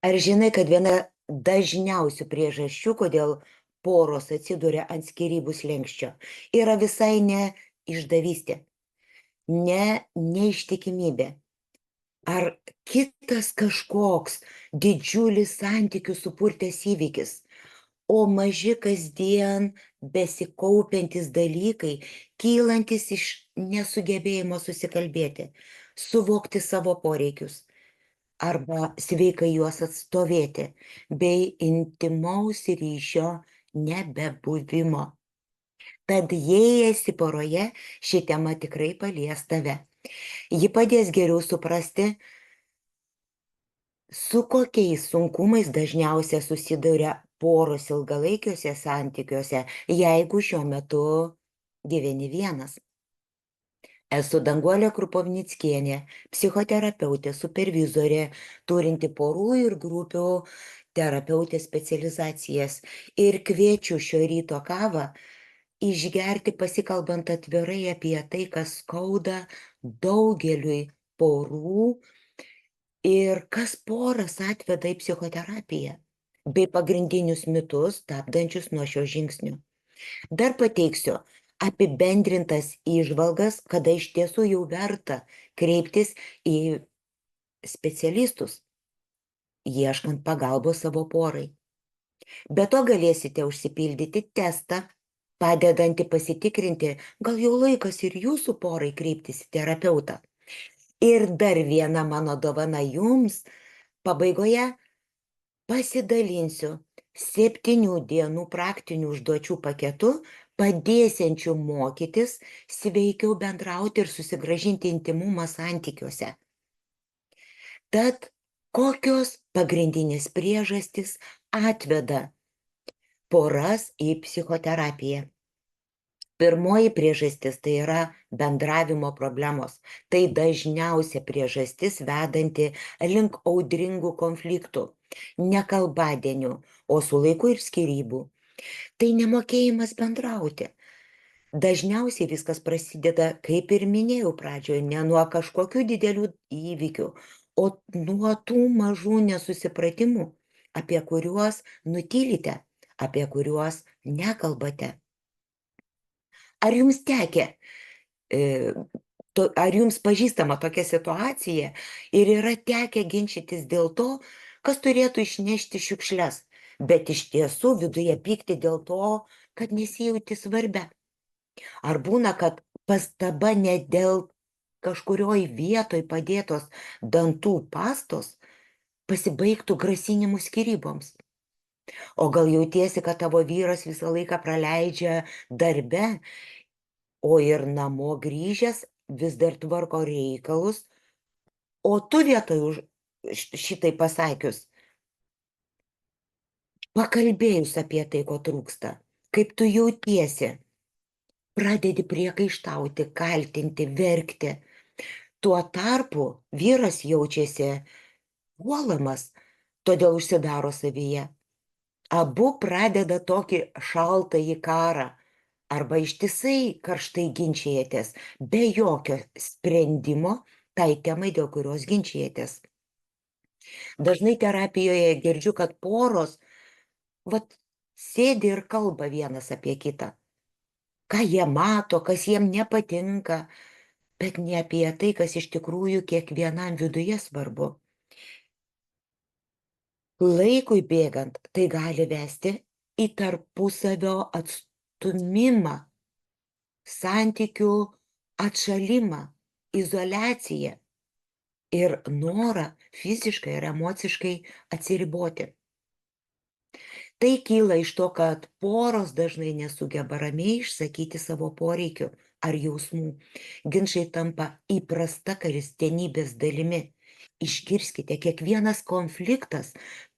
Ar žinai, kad viena dažniausių priežasčių, kodėl poros atsiduria ant skyrybų slenksčio, yra visai ne išdavystė, ne neištikimybė, ar kitas kažkoks didžiulis santykių supurtęs įvykis, o maži kasdien besikaupiantys dalykai, kylantis iš nesugebėjimo susikalbėti, suvokti savo poreikius arba sveikai juos atstovėti, bei intimaus ryšio nebebuvimo. Tad jei esi poroje, ši tema tikrai palies tave. Ji padės geriau suprasti, su kokiais sunkumais dažniausiai susiduria poros ilgalaikiuose santykiuose, jeigu šiuo metu gyveni vienas. Esu Danguolė Krupovnickienė, psichoterapeutė, supervizorė, turinti porų ir grupių terapeutės specializacijas ir kviečiu šio ryto kavą išgerti pasikalbant atvirai apie tai, kas skauda daugeliui porų ir kas poras atveda į psichoterapiją, bei pagrindinius mitus stabdančius nuo šio žingsnio. Dar pateiksiu apibendrintas įžvalgas, kada iš tiesų jau verta kreiptis į specialistus, ieškant pagalbos savo porai. Be to galėsite užsipildyti testą, padedantį pasitikrinti, gal jau laikas ir jūsų porai kreiptis į terapeutą. Ir dar viena mano dovana jums, pabaigoje pasidalinsiu 7 dienų praktinių užduočių paketu, padėsiančių mokytis sveikiau bendrauti ir susigrąžinti intimumą santykiuose. Tad kokios pagrindinės priežastys atveda poras į psichoterapiją? Pirmoji priežastis tai yra bendravimo problemos. Tai dažniausia priežastis vedanti link audringų konfliktų, ne kalbadienių, o su laiku ir skyrybų. Tai nemokėjimas bendrauti. Dažniausiai viskas prasideda, kaip ir minėjau pradžioje, ne nuo kažkokių didelių įvykių, o nuo tų mažų nesusipratimų, apie kuriuos nutylite, apie kuriuos nekalbate. Ar jums ar jums pažįstama tokia situacija ir yra tekę ginčytis dėl to, kas turėtų išnešti šiukšles, bet iš tiesų viduje pykti dėl to, kad nesijauti svarbia? Ar būna, kad pastaba ne dėl kažkurioj vietoj padėtos dantų pastos pasibaigtų grasinimu skyryboms? O gal jautiesi, kad tavo vyras visą laiką praleidžia darbe, o ir namo grįžęs vis dar tvarko reikalus, o tu vietoj šitai pasakius, pakalbėjus apie tai, ko trūksta, kaip tu jautiesi, pradedi priekaištauti, kaltinti, verkti. Tuo tarpu vyras jaučiasi puolamas, todėl užsidaro savyje. Abu pradeda tokį šaltąjį karą arba ištisai karštai ginčijatės, be jokio sprendimo tai temai, dėl kurios ginčijatės. Dažnai terapijoje girdžiu, kad poros sėdi ir kalba vienas apie kitą. Ką jie mato, kas jiem nepatinka, bet ne apie tai, kas iš tikrųjų kiekvienam viduje svarbu. Laikui bėgant tai gali vesti į tarpusavio atstumimą, santykių atšalimą, izoliaciją ir norą fiziškai ir emociškai atsiriboti. Tai kyla iš to, kad poros dažnai nesugeba ramiai išsakyti savo poreikių ar jausmų. Ginčai tampa įprasta kasdienybės dalimi. Išgirskite, kiekvienas konfliktas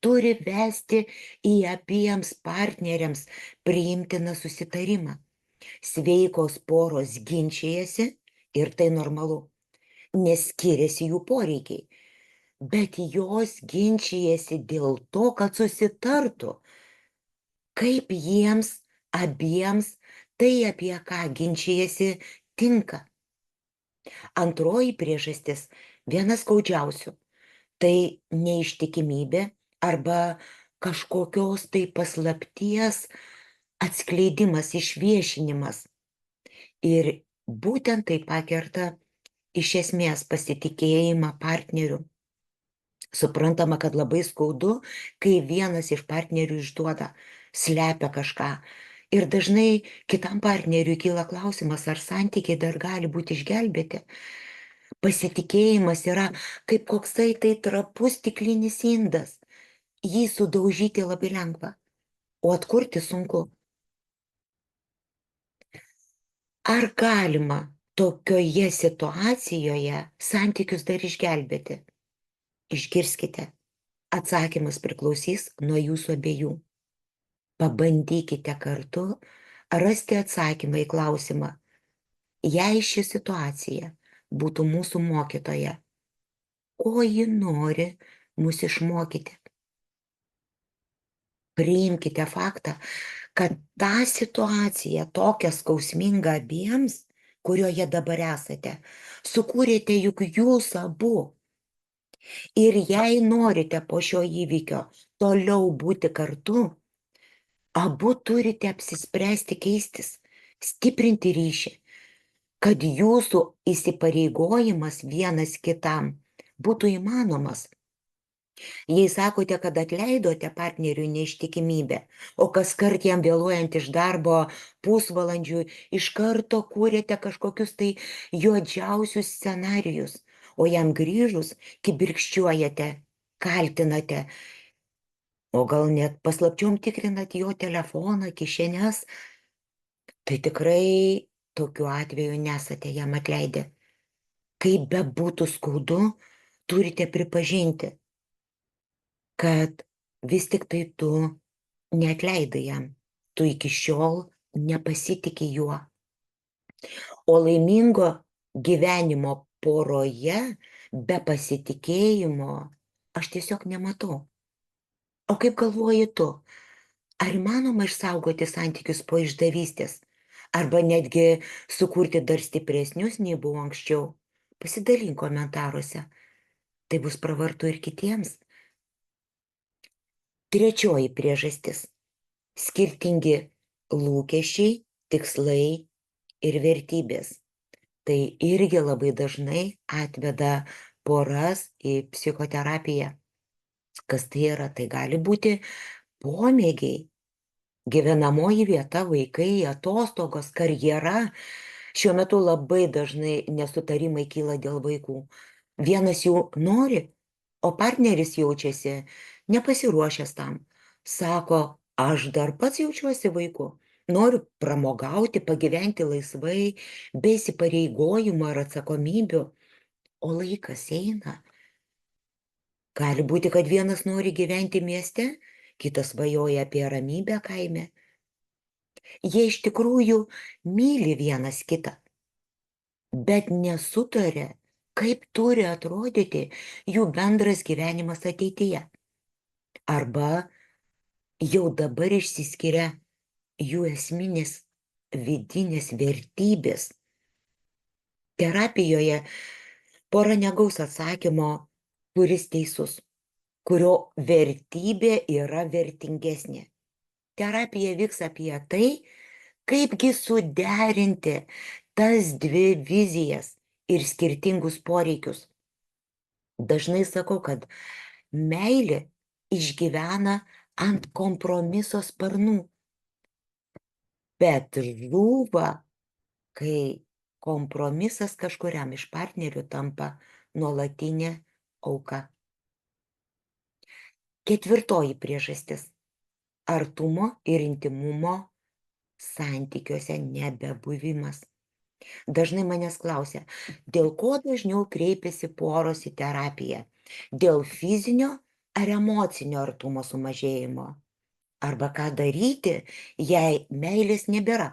turi vesti į abiems partneriams priimtiną susitarimą. Sveikos poros ginčijasi ir tai normalu, nes skiriasi jų poreikiai, bet jos ginčijasi dėl to, kad susitartų, kaip jiems abiems tai, apie ką ginčijasi, tinka. Antroji priežastis, viena skaudžiausių, tai neištikimybė arba kažkokios tai paslapties atskleidimas, išviešinimas. Ir būtent tai pakerta iš esmės pasitikėjimą partneriu. Suprantama, kad labai skaudu, kai vienas iš partnerių išduoda, slepia kažką. Ir dažnai kitam partneriui kyla klausimas, ar santykiai dar gali būti išgelbėti. Pasitikėjimas yra kaip koksai tai trapus stiklinis indas. Jį sudaužyti labai lengva, o atkurti sunku. Ar galima tokioje situacijoje santykius dar išgelbėti? Išgirskite. Atsakymas priklausys nuo jūsų abiejų. Pabandykite kartu rasti atsakymą į klausimą, jei ši situacija būtų mūsų mokytoja, ko ji nori mus išmokyti. Priimkite faktą, kad tą situaciją tokią skausmingą abiems, kurioje dabar esate, sukūrėte juk jūs abu. Ir jei norite po šio įvykio toliau būti kartu, abu turite apsispręsti keistis, stiprinti ryšį, kad jūsų įsipareigojimas vienas kitam būtų įmanomas. Jei sakote, kad atleidote partneriui neištikimybę, o kas kart jam vėluojant iš darbo pusvalandžių iš karto kūrėte kažkokius tai juodžiausius scenarijus, o jam grįžus kibirkščiuojate, kaltinate, o gal net paslapčiom tikrinat jo telefoną, kišenes, tai tikrai tokiu atveju nesate jam atleidę. Kaip bebūtų skaudu, turite pripažinti, kad vis tik tai tu neatleidai jam, tu iki šiol nepasitiki juo. O laimingo gyvenimo poroje be pasitikėjimo aš tiesiog nematau. O kaip galvoji tu, ar įmanoma išsaugoti santykius po išdavystės, arba netgi sukurti dar stipresnius nei buvo anksčiau? Pasidalink komentaruose, tai bus pravartu ir kitiems. Trečioji priežastis - skirtingi lūkesčiai, tikslai ir vertybės. Tai irgi labai dažnai atveda poras į psichoterapiją. Kas tai yra? Tai gali būti pomėgiai, gyvenamoji vieta, vaikai, atostogos, karjera. Šiuo metu labai dažnai nesutarimai kyla dėl vaikų. Vienas jų nori, o partneris jaučiasi nepasiruošęs tam. Sako, aš dar pats jaučiuosi vaiku, noriu pramogauti, pagyventi laisvai, be įsipareigojimų ar atsakomybių, o laikas eina. Gali būti, kad vienas nori gyventi mieste, kitas svajoja apie ramybę kaime. Jie iš tikrųjų myli vienas kitą, bet nesutarė, kaip turi atrodyti jų bendras gyvenimas ateityje. Arba jau dabar išsiskiria jų esminės vidinės vertybės. Terapijoje pora negaus atsakymo, kuris teisus, kurio vertybė yra vertingesnė. Terapija vyks apie tai, kaipgi suderinti tas dvi vizijas ir skirtingus poreikius. Dažnai sakau, kad meilė išgyvena ant kompromiso sparnų, bet žūva, kai kompromisas kažkuriam iš partnerių tampa nuolatinė auka. Ketvirtoji priežastis - artumo ir intimumo santykiuose nebebuvimas. Dažnai manęs klausia, dėl ko dažniau kreipiasi poros į terapiją? Dėl fizinio ar emocinio artumo sumažėjimo? Arba ką daryti, jei meilės nebėra?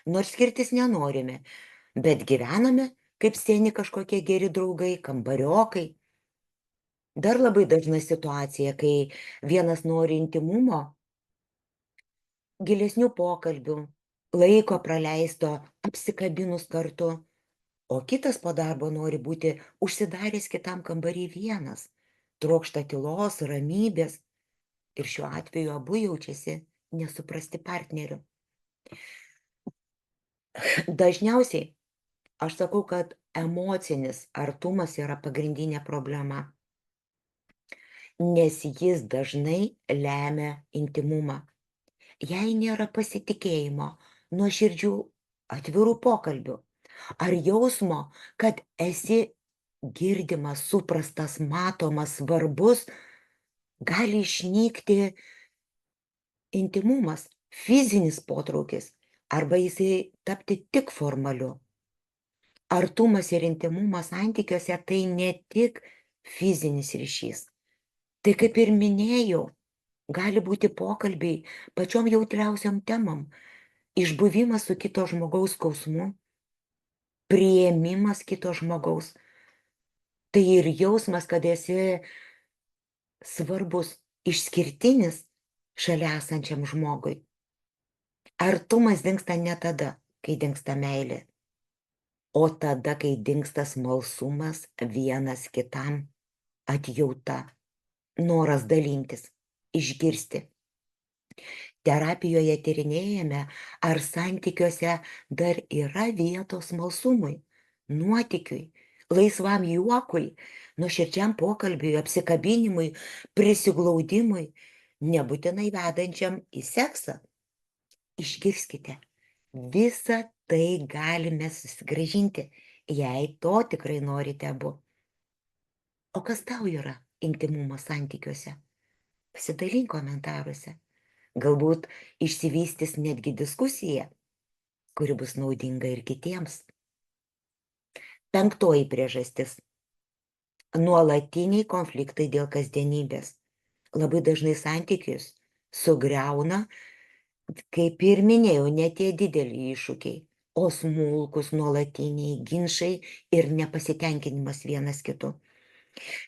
Nors skirtis nenorime, bet gyvename kaip seni kažkokie geri draugai, kambariokai. Dar labai dažna situacija, kai vienas nori intimumo, gilesnių pokalbių, laiko praleisto apsikabinus kartu, o kitas po darbo nori būti užsidaręs kitam kambarį vienas, trokšta tylos, ramybės. Ir šiuo atveju abu jaučiasi nesuprasti partnerių. Dažniausiai aš sakau, kad emocinis artumas yra pagrindinė problema, nes jis dažnai lemia intimumą. Jei nėra pasitikėjimo, nuoširdžių atvirų pokalbių ar jausmo, kad esi girdimas, suprastas, matomas, svarbus, gali išnykti intimumas, fizinis potraukis, arba jisai tapti tik formaliu. Artumas ir intimumas santykiuose tai ne tik fizinis ryšys. Tai kaip ir minėjau, gali būti pokalbiai pačiom jautriausiam temam, išbuvimas su kito žmogaus skausmu, priėmimas kito žmogaus. Tai ir jausmas, kad esi svarbus, išskirtinis šalia esančiam žmogui. Artumas dingsta ne tada, kai dingsta meilė, o tada, kai dingsta smalsumas vienas kitam, atjauta, noras dalintis, išgirsti. Terapijoje tyrinėjame, ar santykiuose dar yra vietos smalsumui, nuotykiui, laisvam juokui, nuoširdžiam pokalbiui, apsikabinimui, prisiglaudimui, nebūtinai vedančiam į seksą. Išgirskite, visą tai galime susigrąžinti, jei to tikrai norite abu. O kas tau yra intimumas santykiuose? Pasidalink komentaruose. Galbūt išsivystys netgi diskusija, kuri bus naudinga ir kitiems. 5. priežastis. Nuolatiniai konfliktai dėl kasdienybės. Labai dažnai santykius sugriauna, kaip ir minėjau, ne tie dideli iššūkiai, o smulkus nuolatiniai ginčai ir nepasitenkinimas vienas kitu.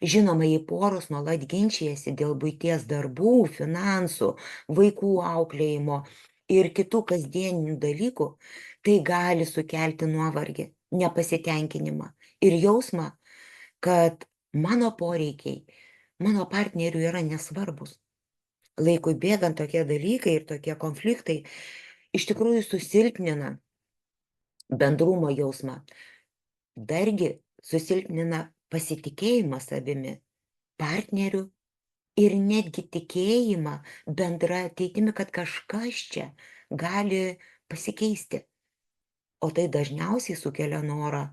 Žinoma, jei poros nuolat ginčijasi dėl buities darbų, finansų, vaikų auklėjimo ir kitų kasdieninių dalykų, tai gali sukelti nuovargį, nepasitenkinimą ir jausmą, kad mano poreikiai, mano partnerių yra nesvarbus. Laikui bėgant tokie dalykai ir tokie konfliktai iš tikrųjų susilpnina bendrumo jausmą. Dargi susilpnina pasitikėjimą savimi, partneriu ir netgi tikėjimą bendra ateitimi, kad kažkas čia gali pasikeisti. O tai dažniausiai sukelia norą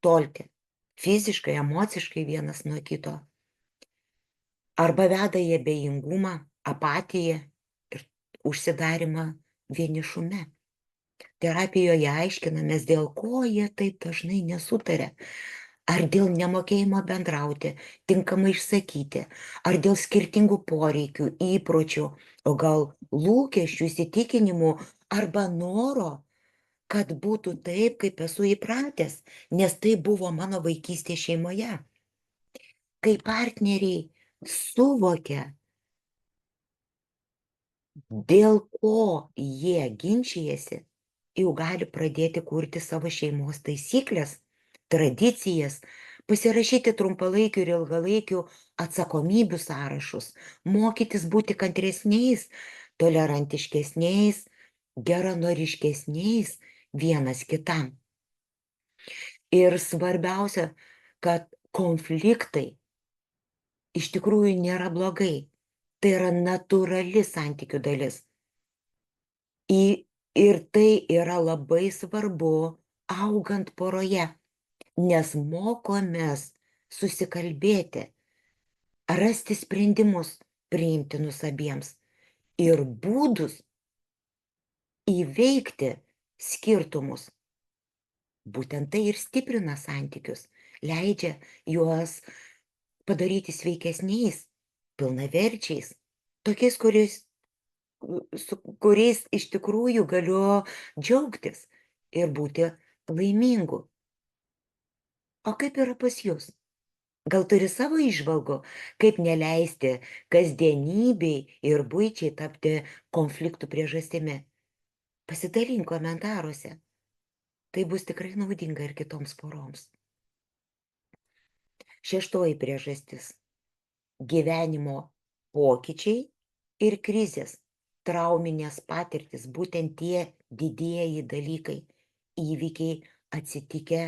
tolti fiziškai, emociškai vienas nuo kito. Arba veda į abejingumą, apatiją ir užsidarimą vienišume. Terapijoje aiškinamės, dėl ko jie taip dažnai nesutaria. Ar dėl nemokėjimo bendrauti, tinkamai išsakyti, ar dėl skirtingų poreikių, įpročių, o gal lūkesčių, įsitikinimų arba noro, kad būtų taip, kaip esu įpratęs, nes tai buvo mano vaikystė šeimoje. Kai partneriai suvokia, dėl ko jie ginčijasi, jau gali pradėti kurti savo šeimos taisyklės, tradicijas, pasirašyti trumpalaikių ir ilgalaikių atsakomybių sąrašus, mokytis būti kantresniais, tolerantiškesniais, geranoriškesniais vienas kitam. Ir svarbiausia, kad konfliktai iš tikrųjų nėra blogai. Tai yra natūrali santykių dalis. Ir tai yra labai svarbu augant poroje, nes mokomės susikalbėti, rasti sprendimus priimtinus abiems ir būdus įveikti skirtumus. Būtent tai ir stiprina santykius, leidžia juos padaryti sveikesniais, pilnaverčiais, tokiais, su kuriais iš tikrųjų galiu džiaugtis ir būti laimingu. O kaip yra pas jūs? Gal turi savo įžvalgų, kaip neleisti kasdienybei ir buičiai tapti konfliktų priežastimi? Pasidalink komentaruose. Tai bus tikrai naudinga ir kitoms poroms. 6. priežastis. Gyvenimo pokyčiai ir krizės, trauminės patirtis, būtent tie didieji dalykai, įvykiai atsitikę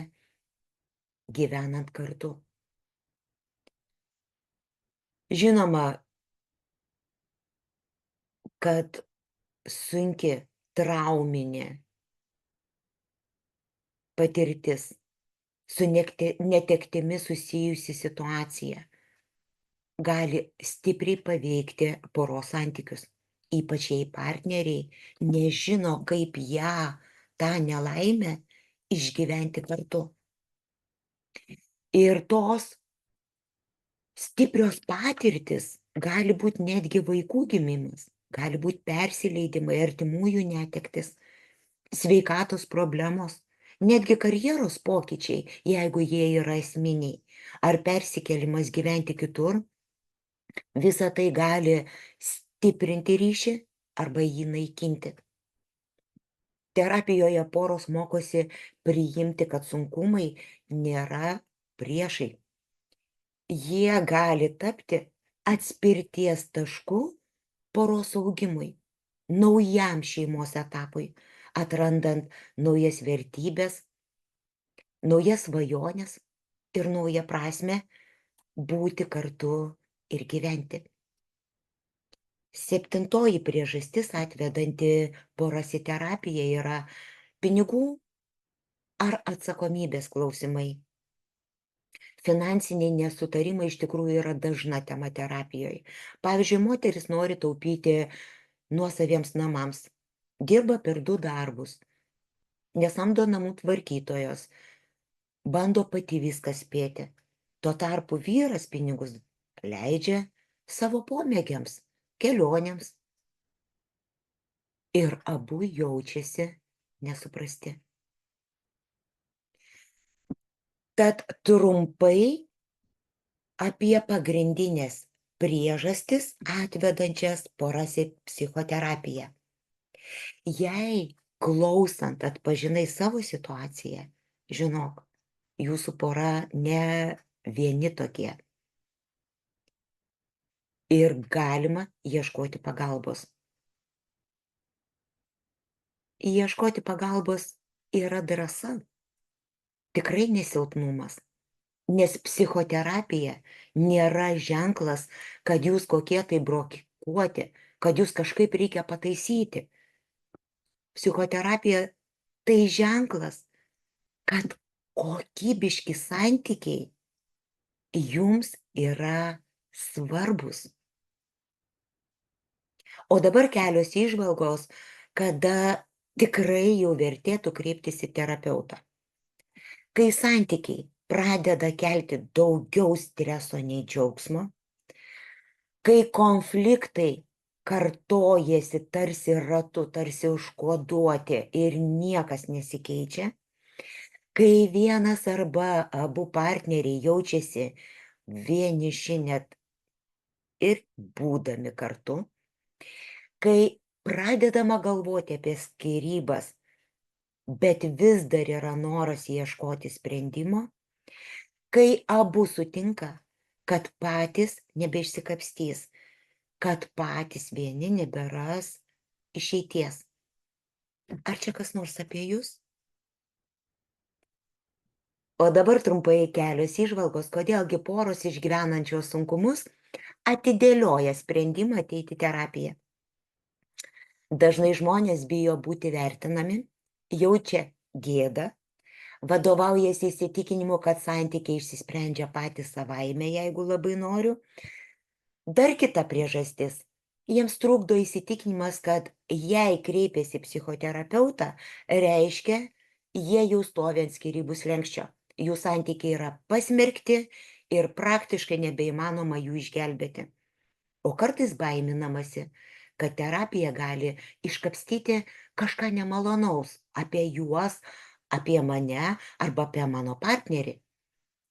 gyvenant kartu. Žinoma, kad sunki trauminė patirtis, su netektimi susijusi situacija gali stipriai paveikti poros santykius. Ypač jei partneriai nežino, kaip tą nelaimę išgyventi kartu. Ir tos stiprios patirtis gali būti netgi vaikų gimimas, gali būti persileidimai, artimųjų netektis, sveikatos problemos, netgi karjeros pokyčiai, jeigu jie yra esminiai, ar persikėlimas gyventi kitur, visa tai gali stiprinti ryšį arba jį naikinti. Terapijoje poros mokosi priimti, kad sunkumai nėra priešai. Jie gali tapti atspirties tašku poros augimui, naujam šeimos etapui, atrandant naujas vertybės, naujas svajones ir naują prasmę būti kartu ir gyventi. 7. priežastis atvedanti poras į terapiją yra pinigų ar atsakomybės klausimai. Finansiniai nesutarimai iš tikrųjų yra dažna tema terapijoje. Pavyzdžiui, moteris nori taupyti nuosaviems namams, dirba per 2 darbus, nesamdo namų tvarkytojos, bando pati viską spėti. Tuo tarpu vyras pinigus leidžia savo pomėgiams, kelionėms. Ir abu jaučiasi nesuprasti. Tad trumpai apie pagrindinės priežastis atvedančias poras į psichoterapiją. Jei klausant atpažinai savo situaciją, žinok, jūsų pora ne vieni tokie. Ir galima ieškoti pagalbos. Ieškoti pagalbos yra drąsa, tikrai nesilpnumas. Nes psichoterapija nėra ženklas, kad jūs kokie tai brokuoti, kad jūs kažkaip reikia pataisyti. Psichoterapija tai ženklas, kad kokybiški santykiai jums yra svarbus. O dabar kelios įžvalgos, kada tikrai jau vertėtų kreiptis į terapeutą. Kai santykiai pradeda kelti daugiau streso nei džiaugsmo, kai konfliktai kartojasi tarsi ratu, tarsi užkoduoti ir niekas nesikeičia, kai vienas arba abu partneriai jaučiasi vieniši net ir būdami kartu, kai pradedama galvoti apie skyrybas, bet vis dar yra noras ieškoti sprendimo, kai abu sutinka, kad patys nebeišsikapstys, kad patys vieni neberas išeities. Ar čia kas nors apie jūs? O dabar trumpai kelios įžvalgos, kodėlgi poros išgyvenančios sunkumus atidėlioja sprendimą ateiti į terapiją. Dažnai žmonės bijo būti vertinami, jaučia gėdą, vadovaujasi įsitikinimu, kad santykiai išsisprendžia patys savaime, jeigu labai noriu. Dar kita priežastis. Jiems trukdo įsitikinimas, kad jei kreipiasi psichoterapeutą, reiškia, jie jau stovi ant skyrybų slenksčio. Jų santykiai yra pasmerkti ir praktiškai nebeįmanoma jų išgelbėti. O kartais baiminamasi, kad terapija gali iškapstyti kažką nemalonaus apie juos, apie mane arba apie mano partnerį.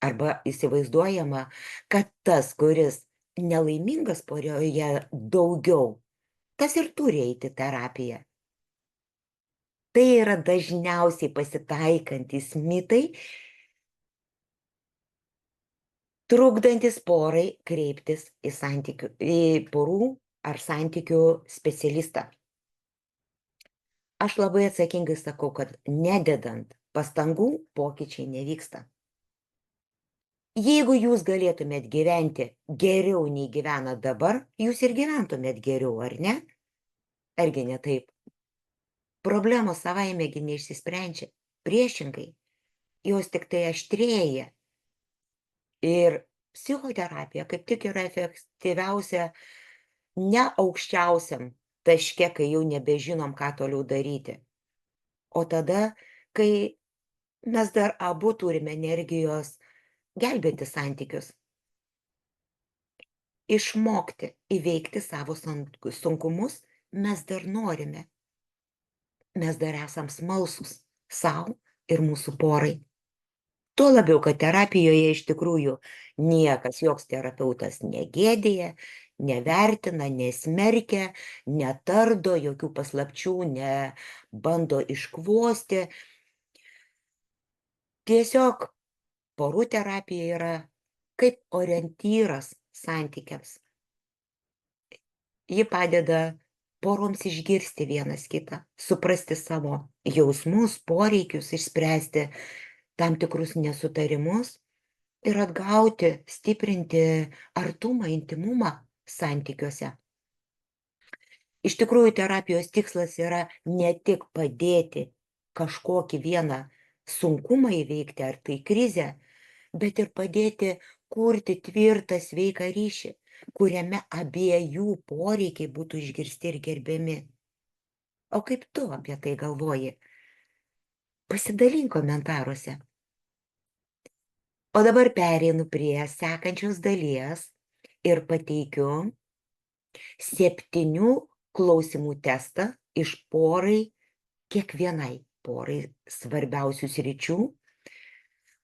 Arba įsivaizduojama, kad tas, kuris nelaimingas porioje daugiau, tas ir turi eiti terapiją. Tai yra dažniausiai pasitaikantis mitai, trukdantis porai kreiptis į porų ar santykių specialistą. Aš labai atsakingai sakau, kad nededant pastangų pokyčiai nevyksta. Jeigu jūs galėtumėt gyventi geriau nei gyvenat dabar, jūs ir gyventumėt geriau, ar ne? Argi ne taip? Problemos savaimegi neišsisprendžia. Priešingai, jos tik tai aštrėja. Ir psichoterapija kaip tik yra efektyviausia ne aukščiausiam taške, kai jau nebežinom, ką toliau daryti. O tada, kai mes dar abu turime energijos gelbėti santykius. Išmokti įveikti savo sunkumus mes dar norime. Mes dar esam smalsūs sau ir mūsų porai. Tuo labiau, kad terapijoje iš tikrųjų niekas, joks terapeutas negėdėja, nevertina, nesmerkia, netardo, jokių paslapčių nebando iškvosti. Tiesiog porų terapija yra kaip orientyras santykiams. Ji padeda poroms išgirsti vienas kitą, suprasti savo jausmus, poreikius, išspręsti tam tikrus nesutarimus ir atgauti, stiprinti artumą, intimumą santykiuose. Iš tikrųjų, terapijos tikslas yra ne tik padėti kažkokį vieną sunkumą įveikti ar tai krizę, bet ir padėti kurti tvirtą, sveiką ryšį, kuriame abiejų poreikiai būtų išgirsti ir gerbiami. O kaip tu apie tai galvoji? Pasidalink komentaruose. O dabar pereinu prie sekančios dalies ir pateikiu 7 klausimų testą iš porai, kiekvienai porai svarbiausių sričių,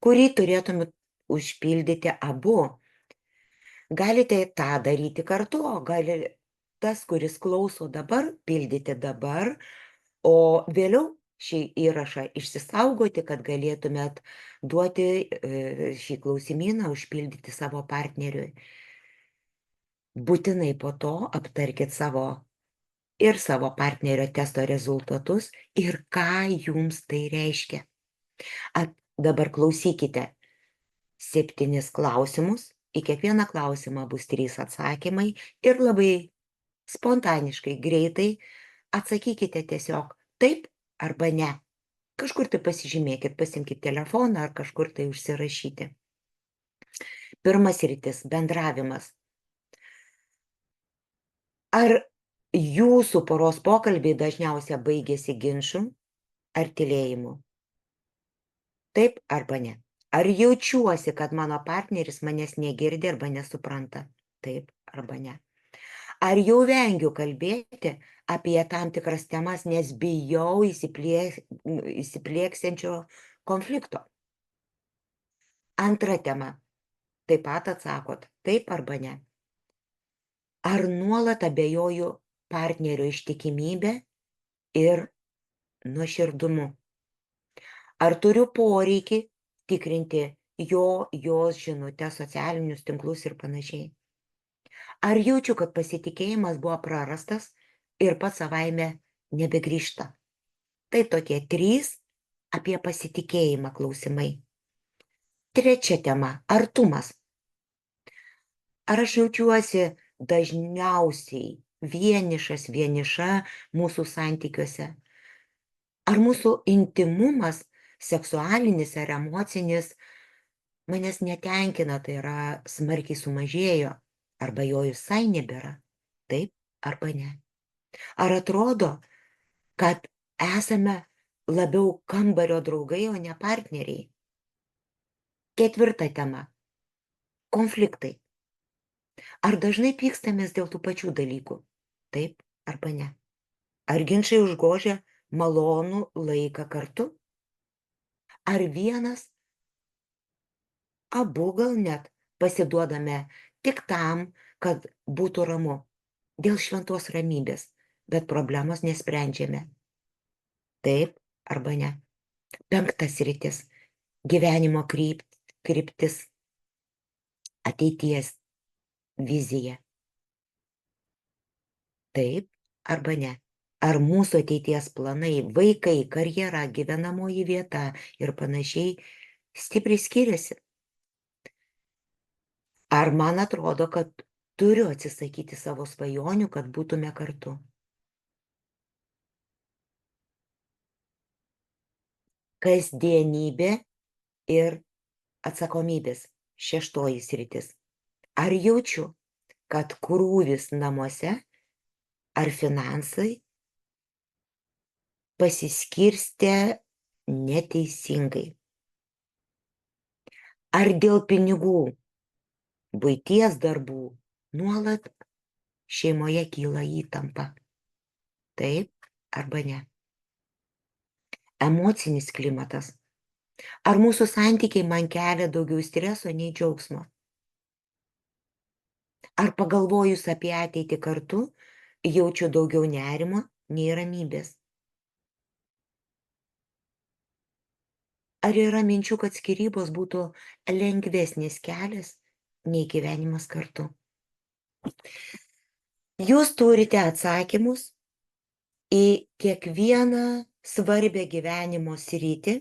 kurį turėtumėt užpildyti abu. Galite tą daryti kartu, o gali tas, kuris klauso dabar, pildyti dabar, o vėliau šį įrašą išsisaugoti, kad galėtumėt duoti šį klausimyną, užpildyti savo partneriui. Būtinai po to aptarkit savo partnerio testo rezultatus ir ką jums tai reiškia. Dabar klausykite 7 klausimus, į kiekvieną klausimą bus 3 atsakymai ir labai spontaniškai, greitai atsakykite tiesiog taip arba ne. Kažkur tai pasižymėkit, pasimkit telefoną ar kažkur tai užsirašyti. Pirma sritis – bendravimas. Ar jūsų poros pokalbiai dažniausiai baigėsi ginču ar tylėjimu? Taip arba ne. Ar jaučiuosi, kad mano partneris manęs negirdi arba nesupranta? Taip arba ne. Ar jau vengiu kalbėti apie tam tikras temas, nes bijau įsiplieksiančio konflikto? Antra tema. Taip pat atsakot, taip arba ne. Ar nuolat abejoju partnerio ištikimybę ir nuoširdumu? Ar turiu poreikį tikrinti jos žinutę, socialinius tinklus ir panašiai? Ar jaučiu, kad pasitikėjimas buvo prarastas ir pats savaime nebegrįžta? Tai tokie 3 apie pasitikėjimą klausimai. Trečia tema – artumas. Ar aš jaučiuosi dažniausiai vieniša mūsų santykiuose? Ar mūsų intimumas, seksualinis ar emocinis, manęs netenkina, tai yra smarkiai sumažėjo, arba jo visai nebėra, taip arba ne? Ar atrodo, kad esame labiau kambario draugai, o ne partneriai? Ketvirta tema – konfliktai. Ar dažnai pykstamės dėl tų pačių dalykų? Taip arba ne? Ar ginčai užgožia malonų laiką kartu? Ar vienas, abu gal net pasiduodame tik tam, kad būtų ramu, dėl šventos ramybės, bet problemos nesprendžiame? Taip arba ne? 5 sritis – gyvenimo kryptis, ateities vizija. Taip arba ne? Ar mūsų ateities planai, vaikai, karjera, gyvenamoji vieta ir panašiai stipriai skiriasi? Ar man atrodo, kad turiu atsisakyti savo svajonių, kad būtume kartu? Kasdienybė ir atsakomybės. Šeštoji sritis. Ar jaučiu, kad krūvis namuose ar finansai pasiskirstė neteisingai? Ar dėl pinigų, buities darbų nuolat šeimoje kyla įtampa? Taip arba ne? Emocinis klimatas. Ar mūsų santykiai man kelia daugiau streso nei džiaugsmo? Ar pagalvojus apie ateitį kartu, jaučiu daugiau nerimo nei ramybės? Ar yra minčių, kad skyrybos būtų lengvesnis kelias nei gyvenimas kartu? Jūs turite atsakymus į kiekvieną svarbią gyvenimo sritį,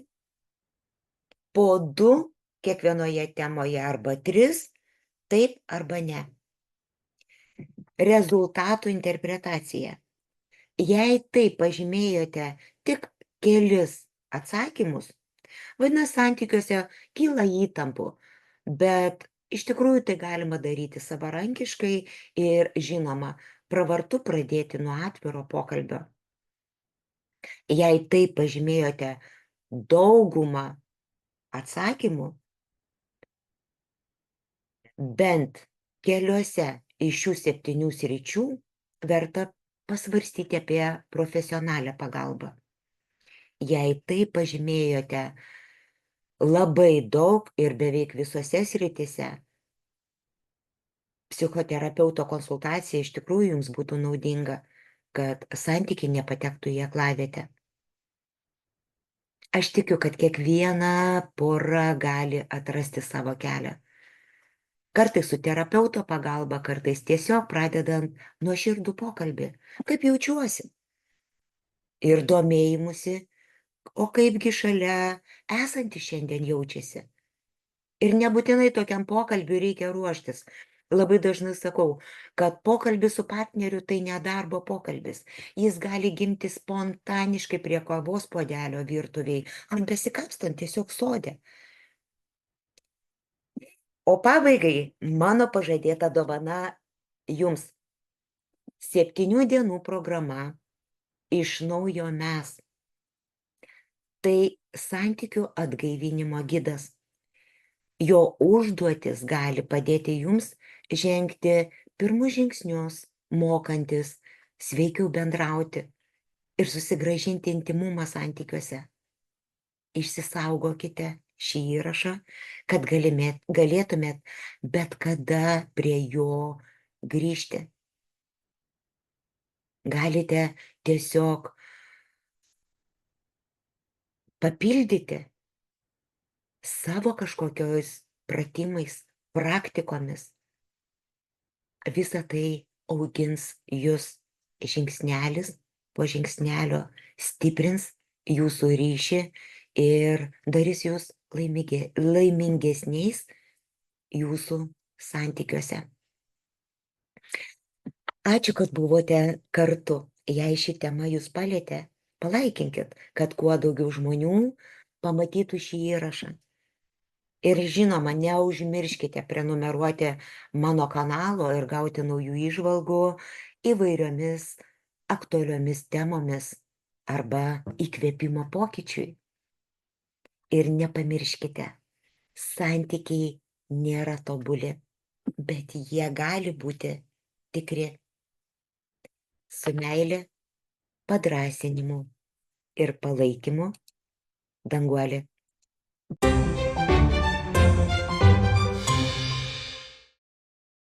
po 2 kiekvienoje temoje arba 3, taip arba ne. Rezultatų interpretacija. Jei taip pažymėjote tik kelis atsakymus, vadinasi, santykiuose kyla įtampų, bet iš tikrųjų tai galima daryti savarankiškai ir, žinoma, pravartu pradėti nuo atviro pokalbio. Jei taip pažymėjote daugumą atsakymų, bent keliuose iš šių 7 sričių verta pasvarstyti apie profesionalią pagalbą. Jei taip pažymėjote labai daug ir beveik visose srityse, psichoterapeuto konsultacija iš tikrųjų jums būtų naudinga, kad santykiai nepatektų į aklavietę. Aš tikiu, kad kiekviena pora gali atrasti savo kelią. Kartais su terapeuto pagalba, kartais tiesiog pradedant nuoširdų pokalbį. Kaip jaučiuosi? Ir domėjimusi, o kaipgi šalia esantis šiandien jaučiasi. Ir nebūtinai tokiam pokalbiui reikia ruoštis. Labai dažnai sakau, kad pokalbis su partneriu tai ne darbo pokalbis. Jis gali gimti spontaniškai prie kavos puodelio virtuviai, ar besikapstant tiesiog sode. O pabaigai mano pažadėta dovana jums. 7 dienų programa Iš naujo mes. Tai santykių atgaivinimo gidas. Jo užduotis gali padėti jums žengti pirmus žingsnius, mokantis sveikiau bendrauti ir susigrąžinti intimumą santykiuose. Išsisaugokite šį įrašą, kad galėtumėt bet kada prie jo grįžti. Galite tiesiog papildyti savo kažkokios pratimais, praktikomis. Visa tai augins jūs žingsnelis po žingsnelio, stiprins jūsų ryšį ir darys jūs laimingesniais jūsų santykiuose. Ačiū, kad buvote kartu. Jei ši tema jūs palietė, palaikinkit, kad kuo daugiau žmonių pamatytų šį įrašą. Ir žinoma, neužmirškite prenumeruoti mano kanalo ir gauti naujų įžvalgų įvairiomis aktualiomis temomis arba įkvėpimo pokyčiui. Ir nepamirškite, santykiai nėra tobuli, bet jie gali būti tikri. Su meile, padrąsinimu ir palaikymu, Danguolė.